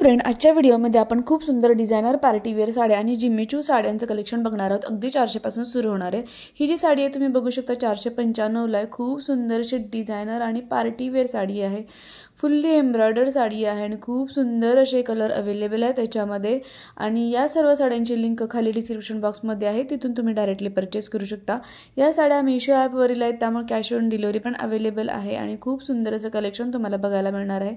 Friend, आजच्या व्हिडिओमध्ये आपण खूप सुंदर डिझायनर पार्टी वेअर साड्या आणि जिम्मीचू साड्यांचं कलेक्शन बघणार आहोत। अगदी 400 पासून सुरू होणार आहे। ही जी साडी आहे तुम्ही बघू शकता 495 ला आहे। खूप सुंदर अशी डिझायनर आणि पार्टी वेअर साडी आहे। फुल्ली एम्ब्रॉयडर्ड साडी आहे आणि खूप सुंदर असे कलर अवेलेबल आहेत त्याच्यामध्ये। आणि या सर्व साड्यांची लिंक खाली डिस्क्रिप्शन बॉक्समध्ये आहे, तिथून तुम्ही डायरेक्टली परचेस करू शकता। या साड्या मीशो ॲपवरील आहेत, त्यामुळे कॅश ऑन डिलिव्हरी पण अवेलेबल आहे आणि खूप सुंदर असं कलेक्शन तुम्हाला बघायला मिळणार आहे।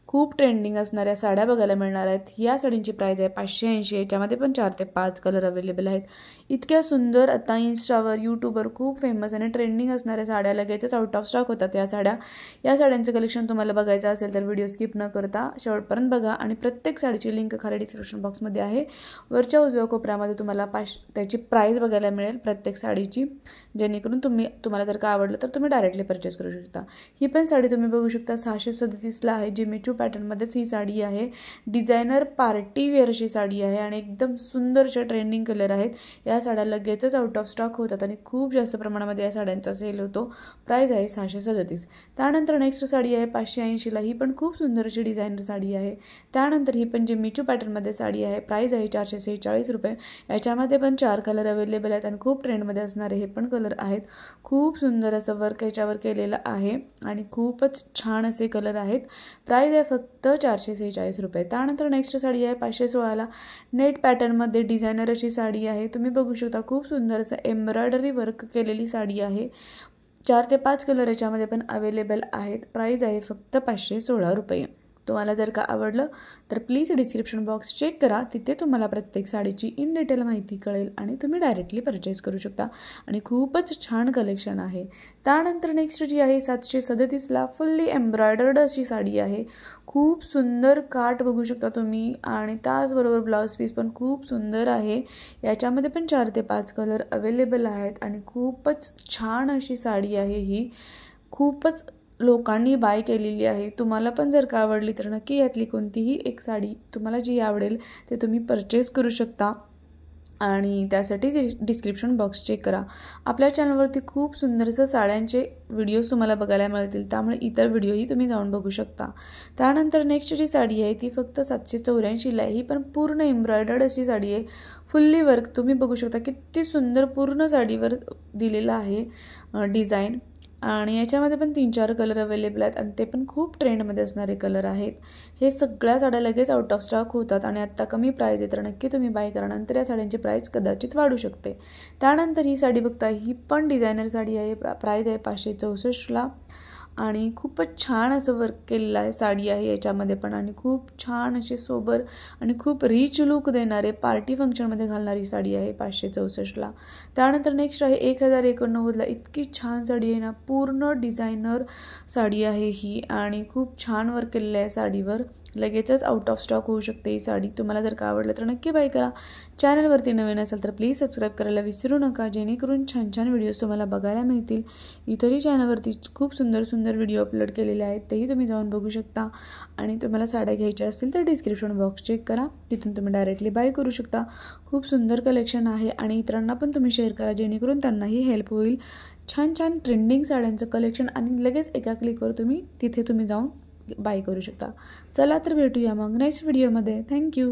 खूप ट्रेंडिंग असणाऱ्या साड्या बघायला मिळणार आहेत। या साडींची प्राइस आहे 580। याच्यामध्ये पण 4 ते 5 कलर अवेलेबल आहेत। इतक्या सुंदर आता इन्स्टावर यूट्यूबवर खूप फेमस आणि ट्रेंडिंग असणाऱ्या साड्या लगेचच आउट ऑफ स्टॉक होतात। या साड्यांचं कलेक्शन तुम्हाला बघायचं असेल तर व्हिडिओ स्किप न करता शेवटपर्यंत बघा आणि प्रत्येक साडीची लिंक खाली डिस्क्रिप्शन बॉक्समध्ये आहे। वरच्या उजव्या कोपऱ्यामध्ये तुम्हाला त्याची प्राइस बघायला मिळेल प्रत्येक साडीची, जेणेकरून तुम्हाला जर का आवडलं तर तुम्ही डायरेक्टली परचेस करू शकता। ही पण साडी तुम्ही बघू शकता 637 ला आहे। जिम्मीचू पॅटर्न मध्येच ही साडी आहे। डिझायनर पार्टी वेअर अशी साडी आहे आणि एकदम सुंदर अशा ट्रेंडिंग कलर आहेत। या साड्या लगेचच आउट ऑफ स्टॉक होतात आणि खूप जास्त प्रमाणामध्ये या साड्यांचा सेल होतो। प्राइस आहे 637। त्यानंतर नेक्स्ट साडी आहे 580 ला। ही पण खूप सुंदर अशी डिझायनर साडी आहे। त्यानंतर ही पण जिम्मीचू पॅटर्न मध्ये साडी आहे। प्राइस आहे 446 रुपये। याच्यामध्ये पण 4 कलर अवेलेबल आहेत आणि खूप ट्रेंडमध्ये असणारे हे पण कलर आहेत। खूप सुंदर असं वर्क याच्यावर केलेलं आहे आणि खूपच छान असे कलर आहेत। प्राइस आहे फक्त 446 रुपये। त्यानंतर नेक्स्ट साडी आहे 516 ला। नेट पॅटर्न मध्ये डिझायनर अशी साडी आहे। तुम्ही बघू शकता खूप सुंदर असं एम्ब्रॉयडरी वर्क केलेली साडी आहे। 4 ते 5 कलर याच्यामध्ये पण अवेलेबल आहेत। प्राइस आहे फक्त 516 रुपये। तुम्हाला जर का आवडलं तर प्लीज डिस्क्रिप्शन बॉक्स चेक करा, तिथे तुम्हाला प्रत्येक साडीची इन डिटेल माहिती कळेल आणि तुम्ही डायरेक्टली परचेस करू शकता आणि खूपच छान कलेक्शन आहे। त्यानंतर नेक्स्ट जी आहे 737 ला फुल्ली एम्ब्रॉयडर्ड अशी साडी आहे। खूप सुंदर काठ बघू शकता तुम्ही आणि त्याचबरोबर ब्लाउज पीस पण खूप सुंदर आहे। याच्यामध्ये पण 4 ते 5 कलर अवेलेबल आहेत आणि खूपच छान अशी साडी आहे। ही खूपच लोकांनी बाय केलेली आहे। तुम्हाला पण जर का आवडली तर नक्की यातली कोणतीही एक साडी तुम्हाला जी आवडेल ते तुम्ही परचेस करू शकता आणि त्यासाठी डिस्क्रिप्शन बॉक्स चेक करा। आपल्या चॅनलवरती खूप सुंदरसं साड्यांचे व्हिडिओज तुम्हाला बघायला मिळतील, त्यामुळे इतर व्हिडिओही तुम्ही जाऊन बघू शकता। त्यानंतर नेक्स्ट जी साडी आहे ती फक्त 784 ला आहे। ही पण पूर्ण एम्ब्रॉयडर्ड अशी साडी आहे। फुल्ली वर्क तुम्ही बघू शकता किती सुंदर पूर्ण साडीवर दिलेला आहे डिझाईन आणि याच्यामध्ये पण 3-4 कलर अवेलेबल आहेत आणि ते पण खूप ट्रेंडमध्ये असणारे कलर आहेत। हे सगळ्या साड्या लगेच आउट ऑफ स्टॉक होतात आणि आत्ता कमी प्राइस आहे, तर नक्की तुम्ही बाय करा, नंतर या साड्यांची प्राइस कदाचित वाढू शकते। त्यानंतर ही साडी बघता, ही पण डिझायनर साडी आहे। प्राइस आहे 564 ला आणि खूपच छान असं वर्क केलेलं आहे साडी आहे याच्यामध्ये पण आणि खूप छान असे सोबर आणि खूप रिच लुक देणारे पार्टी फंक्शनमध्ये घालणारी साडी आहे 564 ला। त्यानंतर नेक्स्ट आहे 1089 ला। इतकी छान साडी आहे ना, पूर्ण डिझायनर साडी आहे ही आणि खूप छान वर्क केलेलं आहे साडीवर। लगेचच आउट ऑफ स्टॉक होऊ शकते ही साडी। तुम्हाला जर का आवडलं तर नक्की बाय करा। चॅनलवरती नवीन असेल तर प्लीज सबस्क्राईब करायला विसरू नका, जेणेकरून छान छान व्हिडिओज तुम्हाला बघायला मिळतील। इतरही चॅनलवरती खूप सुंदर सुंदर व्हिडिओ अपलोड केलेले आहेत, तेही तुम्ही जाऊन बघू शकता आणि तुम्हाला साड्या घ्यायच्या असतील तर डिस्क्रिप्शन बॉक्स चेक करा, तिथून तुम्ही डायरेक्टली बाय करू शकता। खूप सुंदर कलेक्शन आहे आणि इतरांना पण तुम्ही शेअर करा, जेणेकरून त्यांनाही हेल्प होईल। छान छान ट्रेंडिंग साड्यांचं कलेक्शन आणि लगेच एका क्लिकवर तुम्ही जाऊन बाय करू शकता। चला तर भेटूया मग नेक्स्ट व्हिडिओमध्ये। थँक्यू।